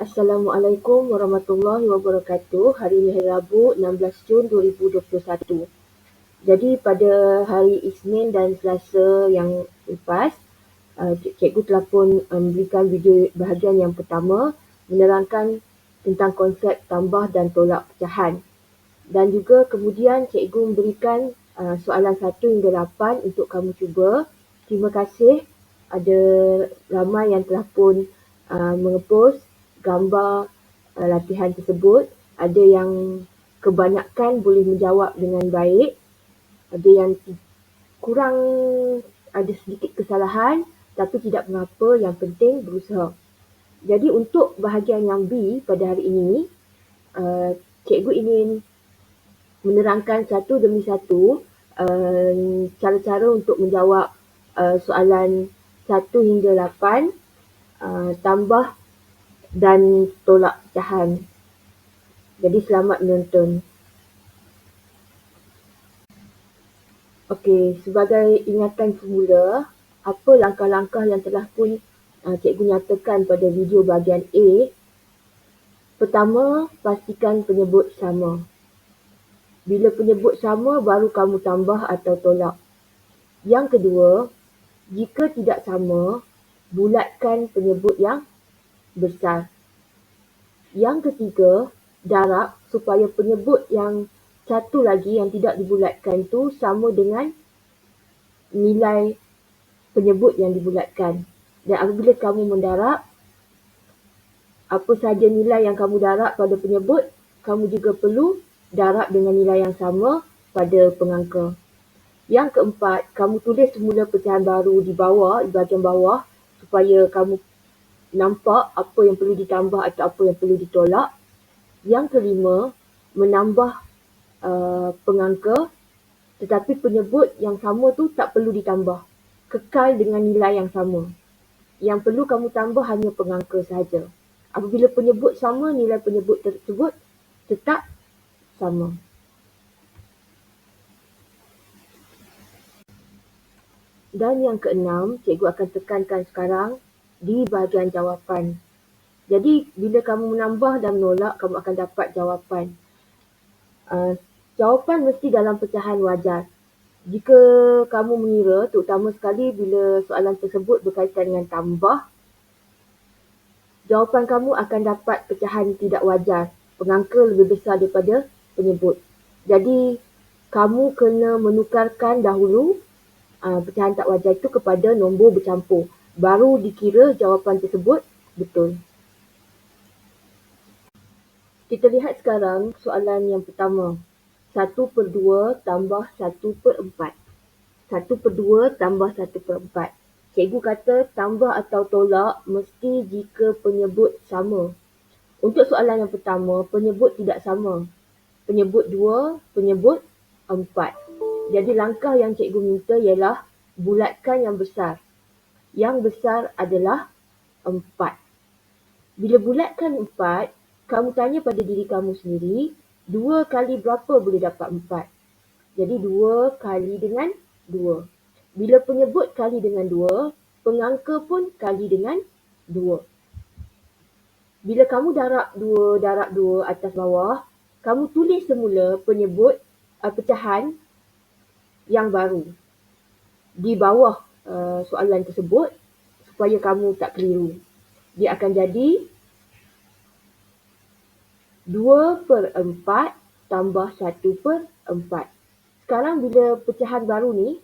Assalamualaikum warahmatullahi wabarakatuh. Hari ini hari Rabu, 16 Jun 2021. Jadi pada hari Isnin dan Selasa yang lepas, cikgu telah pun memberikan video bahagian yang pertama menerangkan tentang konsep tambah dan tolak pecahan. Dan juga kemudian cikgu memberikan soalan 1 hingga 8 untuk kamu cuba. Terima kasih ada ramai yang telah pun mengepost gambar latihan tersebut. Ada yang kebanyakan boleh menjawab dengan baik, ada yang kurang, ada sedikit kesalahan, tapi tidak mengapa, yang penting berusaha. Jadi untuk bahagian yang B pada hari ini, cikgu ingin menerangkan satu demi satu cara-cara untuk menjawab soalan 1 hingga 8, tambah dan tolak pecahan. Jadi selamat menonton. Okey, sebagai ingatan semula, apa langkah-langkah yang telah pun cikgu nyatakan pada video bahagian A? Pertama, pastikan penyebut sama. Bila penyebut sama, baru kamu tambah atau tolak. Yang kedua, jika tidak sama, bulatkan penyebut yang besar. Yang ketiga, darab supaya penyebut yang satu lagi yang tidak dibulatkan tu sama dengan nilai penyebut yang dibulatkan. Dan apabila kamu mendarab, apa sahaja nilai yang kamu darab pada penyebut, kamu juga perlu darab dengan nilai yang sama pada pengangka. Yang keempat, kamu tulis semula pecahan baru di bawah, di bahagian bawah, supaya kamu nampak apa yang perlu ditambah atau apa yang perlu ditolak. Yang kelima, menambah pengangka, tetapi penyebut yang sama tu tak perlu ditambah. Kekal dengan nilai yang sama. Yang perlu kamu tambah hanya pengangka sahaja. Apabila penyebut sama, nilai penyebut tersebut tetap sama. Dan yang keenam, cikgu akan tekankan sekarang di bahagian jawapan. Jadi, bila kamu menambah dan menolak, kamu akan dapat jawapan. Jawapan mesti dalam pecahan wajar. Jika kamu mengira, terutama sekali bila soalan tersebut berkaitan dengan tambah, jawapan kamu akan dapat pecahan tidak wajar. Pengangka lebih besar daripada penyebut. Jadi, kamu kena menukarkan dahulu pecahan tak wajar itu kepada nombor bercampur. Baru dikira jawapan tersebut betul. Kita lihat sekarang soalan yang pertama. 1/2 tambah 1/4. 1/2 tambah 1/4. Cikgu kata tambah atau tolak mesti jika penyebut sama. Untuk soalan yang pertama, penyebut tidak sama. Penyebut 2, penyebut 4. Jadi langkah yang cikgu minta ialah bulatkan yang besar. Yang besar adalah 4. Bila bulatkan 4, kamu tanya pada diri kamu sendiri, 2 kali berapa boleh dapat 4? Jadi 2 kali dengan 2. Bila penyebut kali dengan 2, pengangka pun kali dengan 2. Bila kamu darab 2 atas bawah, kamu tulis semula penyebut pecahan yang baru di bawah soalan tersebut supaya kamu tak keliru. Dia akan jadi 2/4 tambah 1/4. Sekarang bila pecahan baru ni,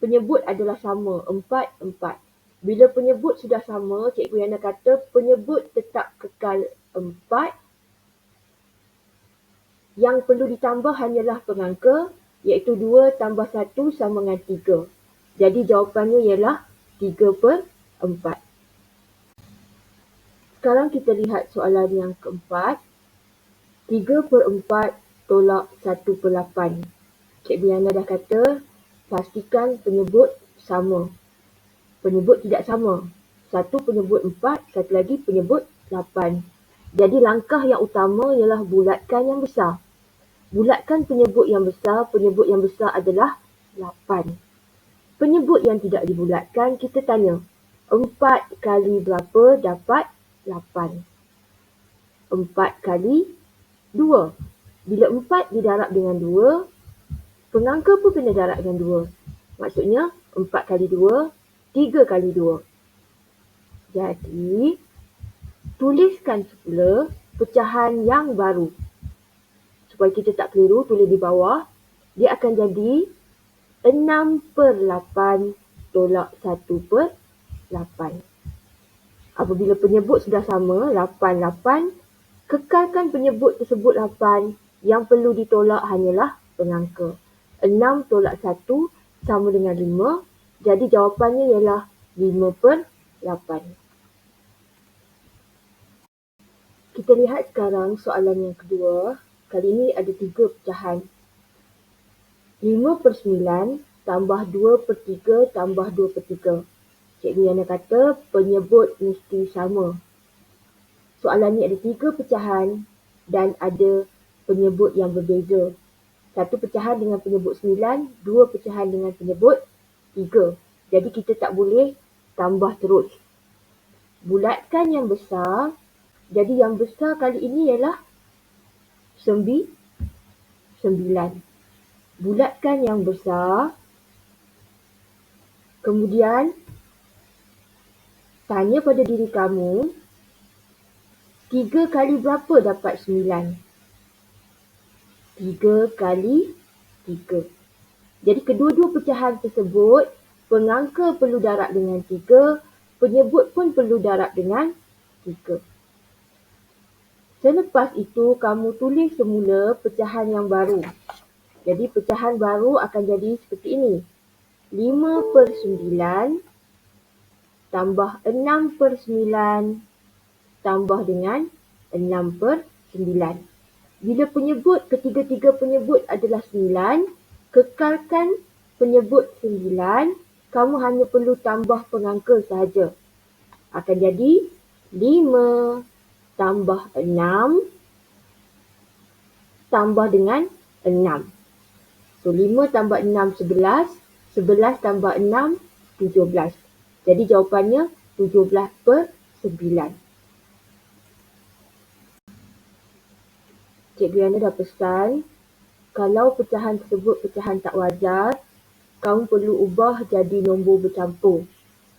penyebut adalah sama, 4/4. Bila penyebut sudah sama, Cikgu Yana kata penyebut tetap kekal 4. Yang perlu ditambah hanyalah pengangka, iaitu 2 tambah 1 sama dengan 3. Jadi jawapannya ialah 3/4. Sekarang kita lihat soalan yang keempat. 3/4 tolak 1/8. Cikgu Yana dah kata, pastikan penyebut sama. Penyebut tidak sama. Satu penyebut 4, satu lagi penyebut 8. Jadi langkah yang utama ialah bulatkan yang besar. Bulatkan penyebut yang besar adalah 8. Penyebut yang tidak dibulatkan, kita tanya, 4 kali berapa dapat 8? 4 kali 2. Bila 4 didarab dengan 2, pengangka pun kena darab dengan 2. Maksudnya 4 kali 2, 3 kali 2. Jadi, tuliskan semula pecahan yang baru. Supaya kita tak keliru, tulis di bawah. Dia akan jadi 6/8 tolak 1/8. Apabila penyebut sudah sama, 8, 8, kekalkan penyebut tersebut 8. Yang perlu ditolak hanyalah pengangka. 6 tolak 1 sama dengan 5. Jadi jawapannya ialah 5/8. Kita lihat sekarang soalan yang kedua. Kali ini ada 3 pecahan. 5/9 tambah 2/3 tambah 2/3. Cikgu Yana kata penyebut mesti sama. Soalan ni ada 3 pecahan dan ada penyebut yang berbeza. 1 pecahan dengan penyebut 9, 2 pecahan dengan penyebut 3. Jadi kita tak boleh tambah terus. Bulatkan yang besar. Jadi yang besar kali ini ialah 9. Bulatkan yang besar. Kemudian tanya pada diri kamu, 3 kali berapa dapat 9? 3 kali 3. Jadi kedua-dua pecahan tersebut, pengangka perlu darab dengan 3, penyebut pun perlu darab dengan 3. Selepas itu, kamu tulis semula pecahan yang baru. Jadi pecahan baru akan jadi seperti ini. 5/9 tambah 6/9 tambah dengan 6/9. Bila penyebut, ketiga-tiga penyebut adalah 9, kekalkan penyebut 9, kamu hanya perlu tambah pengangka sahaja. Akan jadi 5 tambah 6 tambah dengan 6. So 5 tambah 6, 11. 11 tambah 6, 17. Jadi jawapannya 17/9. Cikgu Yana dah pesan, kalau pecahan tersebut pecahan tak wajar, kamu perlu ubah jadi nombor bercampur.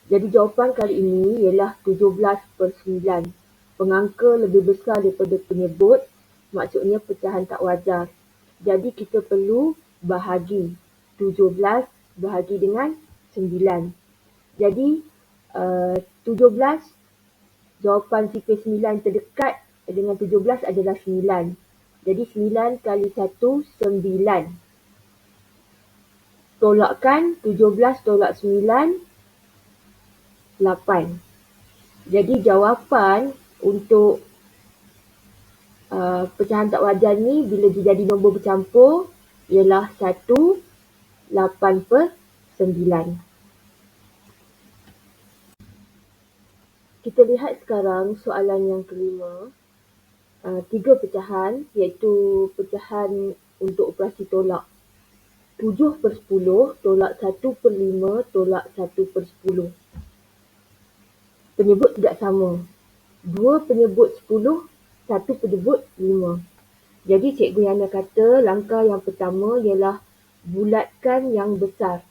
Jadi jawapan kali ini ialah 17/9. Pengangka lebih besar daripada penyebut, maksudnya pecahan tak wajar. Jadi kita perlu bahagi. 17 bahagi dengan 9. Jadi 17, jawapan sifar 9 terdekat dengan 17 adalah 9. Jadi 9 kali 1, 9. Tolakkan 17 tolak 9, 8. Jadi jawapan untuk pecahan tak wajar ni bila dia jadi nombor bercampur ialah 1, 8/9. Kita lihat sekarang soalan yang kelima. 3 pecahan iaitu pecahan untuk operasi tolak. 7/10 tolak 1/5 tolak 1/10. Penyebut tidak sama. 2 penyebut 10, 1 penyebut 5. Jadi Cikgu Yana kata langkah yang pertama ialah bulatkan yang besar.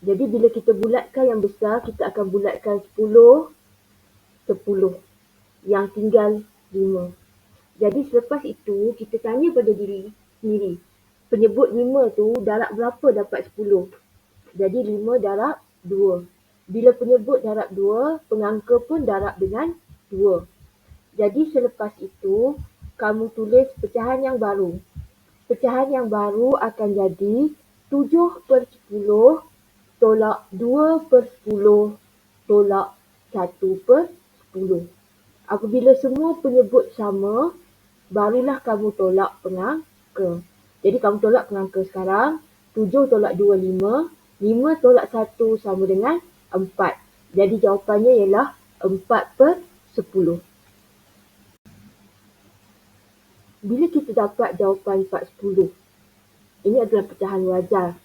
Jadi bila kita bulatkan yang besar, kita akan bulatkan 10, 10. Yang tinggal 5. Jadi selepas itu, kita tanya pada diri sendiri. Penyebut 5 tu darab berapa dapat 10? Jadi 5 darab 2. Bila penyebut darab 2, pengangka pun darab dengan 2. Jadi selepas itu, kamu tulis pecahan yang baru. Pecahan yang baru akan jadi 7/10 tolak 2/10 tolak 1/10. Apabila semua penyebut sama, barulah kamu tolak pengangka. Jadi kamu tolak pengangka sekarang. 7 tolak 2, 5. 5 tolak 1 sama dengan 4. Jadi jawapannya ialah 4/10. Bila kita dapat jawapan 4/10, ini adalah pecahan wajar.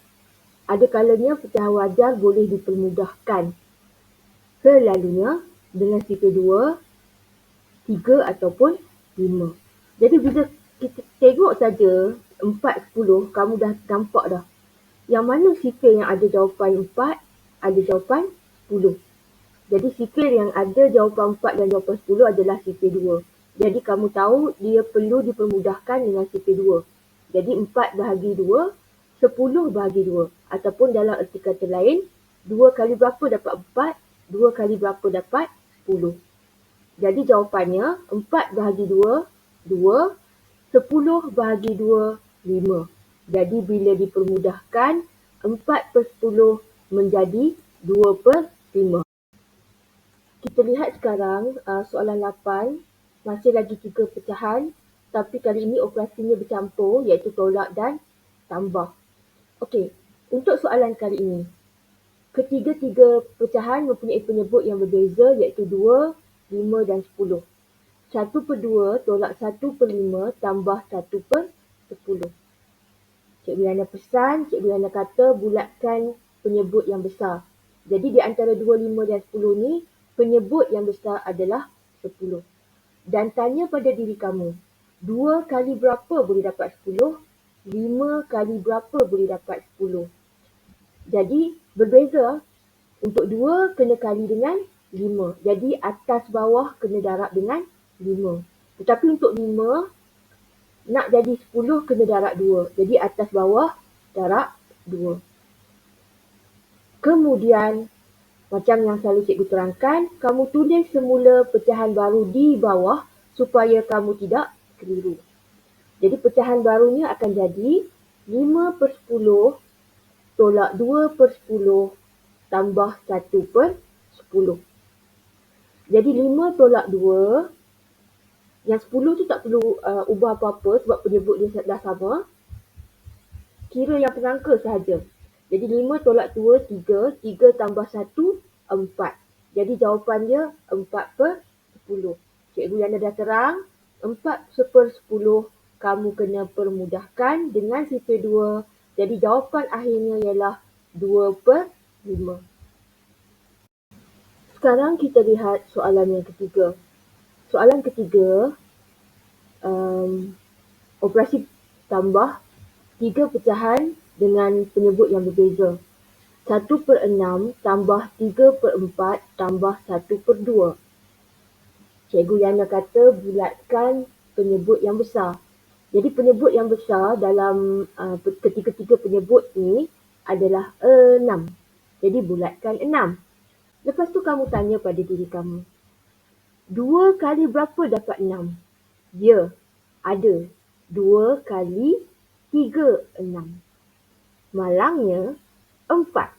Ada kalanya pecahan wajar boleh dipermudahkan. Selalunya dengan sifar 2, 3 ataupun 5. Jadi bila kita tengok saja 4, 10, kamu dah nampak dah. Yang mana sifir yang ada jawapan 4, ada jawapan 10. Jadi sifir yang ada jawapan 4 dan jawapan 10 adalah sifir 2. Jadi kamu tahu dia perlu dipermudahkan dengan sifir 2. Jadi 4 bahagi 2, 10 bahagi 2. Ataupun dalam erti kata lain, 2 kali berapa dapat 4, 2 kali berapa dapat 10. Jadi jawapannya 4 bahagi 2, 2, 10 bahagi 2, 5. Jadi bila dipermudahkan, 4 per 10 menjadi 2 per 5. Kita lihat sekarang soalan 8, masih lagi 3 pecahan, tapi kali ini operasinya bercampur, iaitu tolak dan tambah. Okey, untuk soalan kali ini, ketiga-tiga pecahan mempunyai penyebut yang berbeza, iaitu 2, 5 dan 10. 1 per 2 tolak 1 per 5 tambah 1 per 10. Cikgu Yana pesan, Cikgu Yana kata bulatkan penyebut yang besar. Jadi di antara 2, 5 dan 10 ni, penyebut yang besar adalah 10. Dan tanya pada diri kamu, 2 kali berapa boleh dapat 10? 5 kali berapa boleh dapat 10? Jadi berbeza. Untuk 2 kena kali dengan 5. Jadi atas bawah kena darab dengan 5. Tetapi untuk 5, nak jadi 10 kena darab 2. Jadi atas bawah darab 2. Kemudian, macam yang selalu cikgu terangkan, kamu tulis semula pecahan baru di bawah supaya kamu tidak keliru. Jadi pecahan barunya akan jadi 5 per 10 tolak 2 per 10 tambah 1 per 10. Jadi 5 tolak 2, yang 10 tu tak perlu ubah apa-apa sebab penyebut dia dah sama. Kira yang penangka sahaja. Jadi 5 tolak 2, 3. 3 tambah 1, 4. Jadi jawapan dia 4 per 10. Cikgu Yana dah terang, 4 per 10 kamu kena permudahkan dengan sifir 2. Jadi jawapan akhirnya ialah 2 per 5. Sekarang kita lihat soalan yang ketiga. Soalan ketiga, operasi tambah 3 pecahan dengan penyebut yang berbeza. 1 per 6 tambah 3 per 4 tambah 1 per 2. Cikgu Yana kata bulatkan penyebut yang besar. Jadi penyebut yang besar dalam ketiga-tiga penyebut ni adalah 6. Jadi bulatkan 6. Lepas tu kamu tanya pada diri kamu, 2 kali berapa dapat 6? Ya, ada. 2 kali 3, 6. Malangnya, 4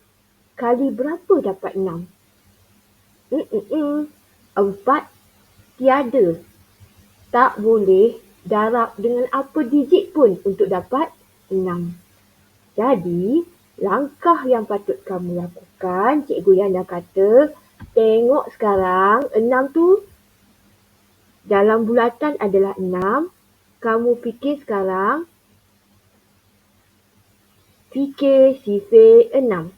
kali berapa dapat 6? 4 tiada. Tak boleh darab dengan apa digit pun untuk dapat 6. Jadi, langkah yang patut kamu lakukan, Cikgu Yana kata, tengok sekarang 6 tu dalam bulatan adalah 6. Kamu fikir sekarang, fikir sifir 6.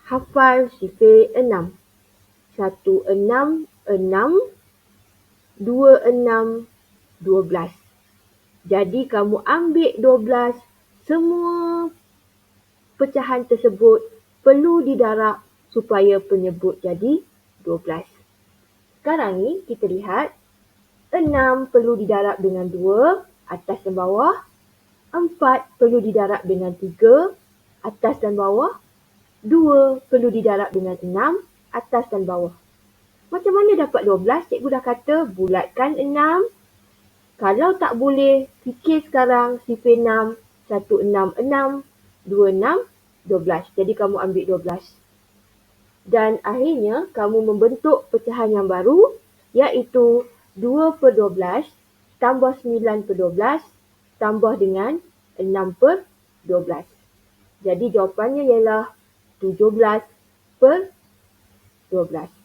Hafal sifir 6. 1, 6, 6. 2, 6, 12. Jadi kamu ambil 12, semua pecahan tersebut perlu didarab supaya penyebut jadi 12. Sekarang ni kita lihat 6 perlu didarab dengan 2, atas dan bawah. 4 perlu didarab dengan 3, atas dan bawah. 2 perlu didarab dengan 6, atas dan bawah. Macam mana dapat 12? Cikgu dah kata bulatkan 6. Kalau tak boleh, fikir sekarang sifir 6. 1, 6, 6. 2, 6, 12. Jadi kamu ambil 12. Dan akhirnya kamu membentuk pecahan yang baru, iaitu 2 per 12 tambah 9 per 12 tambah dengan 6 per 12. Jadi jawapannya ialah 17 per 12.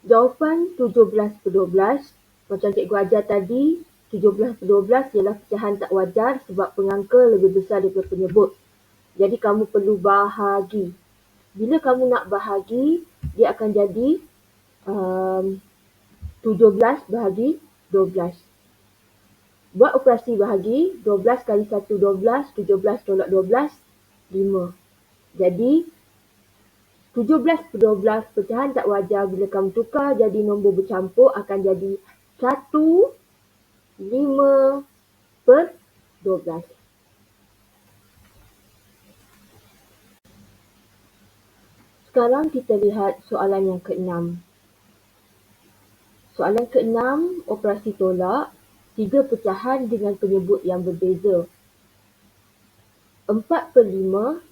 Jawapan 17 per 12, macam cikgu ajar tadi, 17 per 12 ialah pecahan tak wajar sebab pengangka lebih besar daripada penyebut. Jadi kamu perlu bahagi. Bila kamu nak bahagi, dia akan jadi 17 bahagi 12. Buat operasi bahagi, 12 kali 1, 12, 17 tolak 12, 5. Jadi, 17/12 pecahan tak wajar bila kamu tukar jadi nombor bercampur akan jadi 1, 5/12. Sekarang kita lihat soalan yang ke-6. Soalan ke-6, operasi tolak, 3 pecahan dengan penyebut yang berbeza. 4/5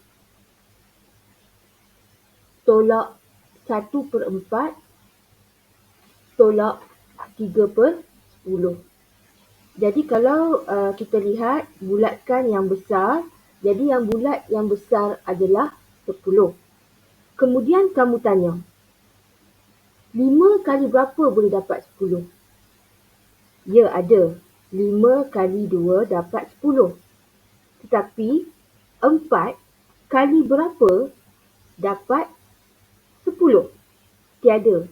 tolak 1/4 tolak 3/10. Jadi kalau kita lihat bulatkan yang besar, jadi yang bulat yang besar adalah 10. Kemudian kamu tanya, 5 kali berapa boleh dapat 10? Ya, ada. 5 kali 2 dapat 10. Tetapi 4 kali berapa dapat 10? Tiada.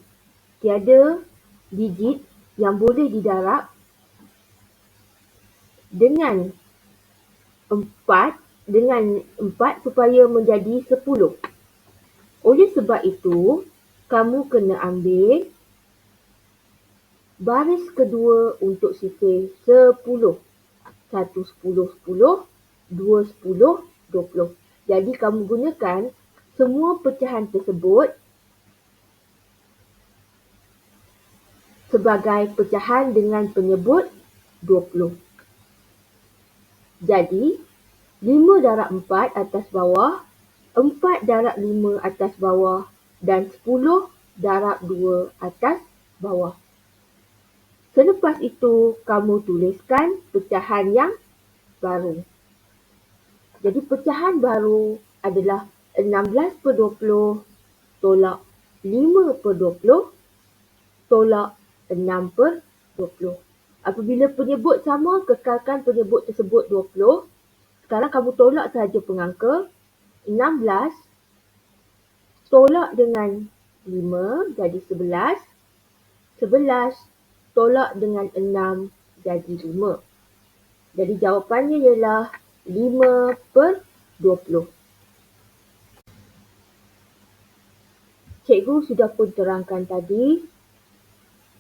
Tiada digit yang boleh didarab dengan 4 supaya menjadi 10. Oleh sebab itu, kamu kena ambil baris kedua untuk sifir 10. 1, 10, 10, 2, 10, 20. Jadi kamu gunakan semua pecahan tersebut sebagai pecahan dengan penyebut 20. Jadi, 5 darab 4 atas bawah, 4 darab 5 atas bawah dan 10 darab 2 atas bawah. Selepas itu, kamu tuliskan pecahan yang baru. Jadi, pecahan baru adalah 16/20 tolak 5/20 tolak 6/20. Apabila penyebut sama, kekalkan penyebut tersebut 20. Sekarang kamu tolak sahaja pengangka. 16 tolak dengan 5 jadi 11. 11 tolak dengan 6 jadi 5. Jadi jawapannya ialah 5/20. Cikgu sudah pun terangkan tadi,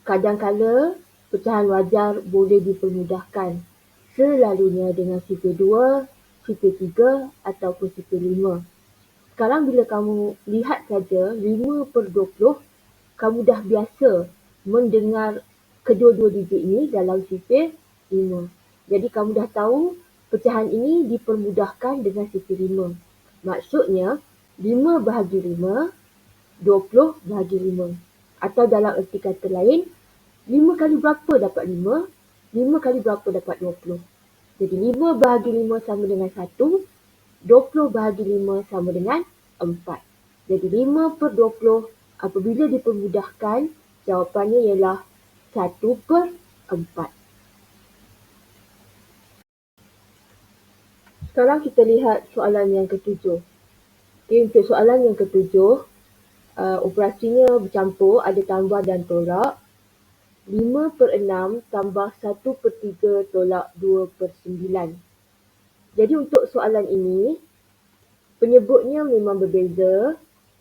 kadang-kala pecahan wajar boleh dipermudahkan. Selalunya dengan sifir 2, sifir 3 ataupun sifir 5. Sekarang bila kamu lihat saja 5/20, kamu dah biasa mendengar kedua-dua digit ini dalam sifir 5. Jadi kamu dah tahu pecahan ini dipermudahkan dengan sifir 5. Maksudnya 5 bahagi 5, 20 bahagi 5. Atau dalam erti kata lain, 5 kali berapa dapat 5? 5 kali berapa dapat 20? Jadi 5 bahagi 5 sama dengan 1, 20 bahagi 5 sama dengan 4. Jadi 5/20 apabila dipermudahkan, jawapannya ialah 1/4. Sekarang kita lihat soalan yang ke-7. Okay, untuk soalan yang ke-7, operasinya bercampur, ada tambah dan tolak. 5/6 tambah 1/3 tolak 2/9. Jadi untuk soalan ini, penyebutnya memang berbeza.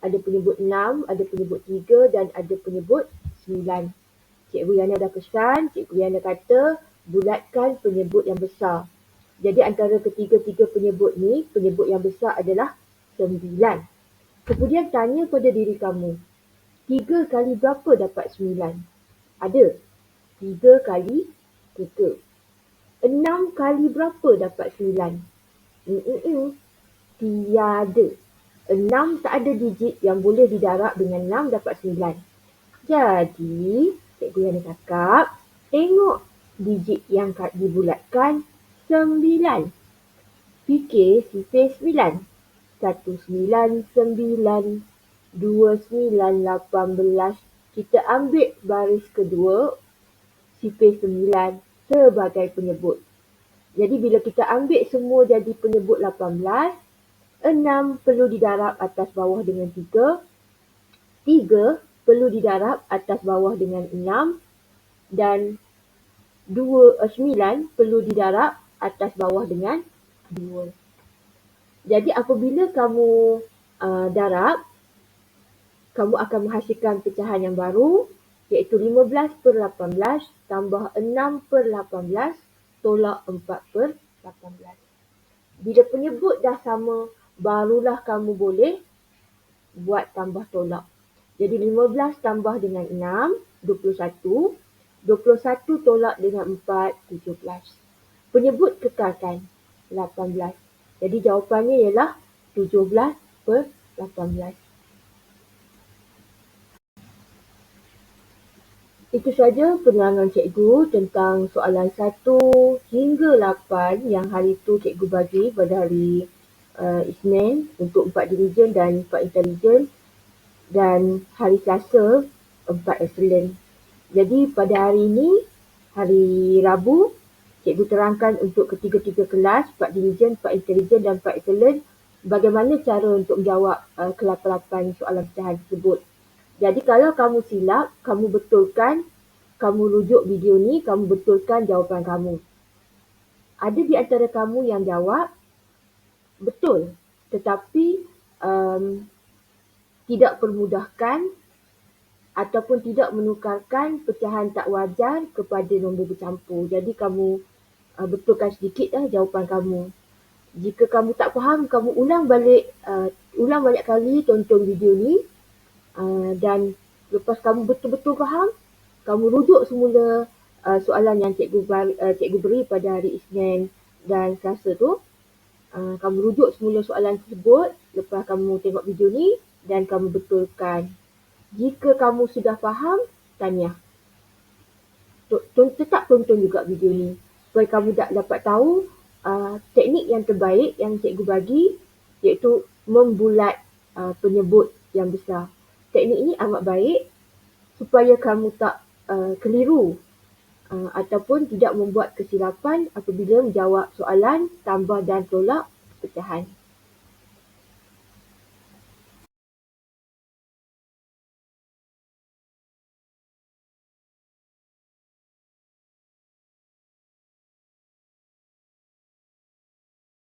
Ada penyebut 6, ada penyebut 3 dan ada penyebut 9. Cikgu Yana dah pesan, Cikgu Yana kata bulatkan penyebut yang besar. Jadi antara ketiga-tiga penyebut ni, penyebut yang besar adalah 9. Kemudian tanya pada diri kamu, 3 kali berapa dapat 9? Ada. 3 kali 3. 6 kali berapa dapat 9? Tiada. 6 tak ada digit yang boleh didarab dengan 6 dapat 9. Jadi, cikgu yang cakap, tengok digit yang dibulatkan 9. Fikir sifir 9. 19, 29, 18. Kita ambil baris kedua, sifir 9 sebagai penyebut. Jadi bila kita ambil semua jadi penyebut 18, 6 perlu didarab atas bawah dengan 3. 3 perlu didarab atas bawah dengan 6 dan 9 perlu didarab atas bawah dengan 2. Jadi apabila kamu darab, kamu akan menghasilkan pecahan yang baru, iaitu 15/18 tambah 6/18 tolak 4/18. Bila penyebut dah sama, barulah kamu boleh buat tambah tolak. Jadi 15 tambah dengan 6, 21. 21 tolak dengan 4, 17. Penyebut kekalkan 18. Jadi jawapannya ialah 17/18. Itu saja penerangan cikgu tentang soalan 1 hingga 8 yang hari itu cikgu bagi pada hari Isnin untuk 4 dirijen dan 4 intelijen, dan hari Selasa 4 excellent. Jadi pada hari ini, hari Rabu, cikgu terangkan untuk ketiga-tiga kelas, 4 dirijen, 4 intelijen dan 4 excellent, bagaimana cara untuk menjawab ke-8 soalan pecahan tersebut. Jadi kalau kamu silap, kamu betulkan, kamu rujuk video ni, kamu betulkan jawapan kamu. Ada di antara kamu yang jawab betul, tetapi tidak permudahkan ataupun tidak menukarkan pecahan tak wajar kepada nombor bercampur. Jadi kamu betulkan sedikit jawapan kamu. Jika kamu tak faham, kamu ulang banyak kali tonton video ni, dan lepas kamu betul-betul faham, kamu rujuk semula soalan yang cikgu beri pada hari Isnin dan Selasa tu. Kamu rujuk semula soalan tersebut lepas kamu tengok video ni dan kamu betulkan. Jika kamu sudah faham, tahniah. Tetap tonton juga video ni supaya kamu dapat tahu teknik yang terbaik yang cikgu bagi, iaitu membulat penyebut yang besar. Teknik ini amat baik supaya kamu tak keliru ataupun tidak membuat kesilapan apabila menjawab soalan tambah dan tolak pecahan.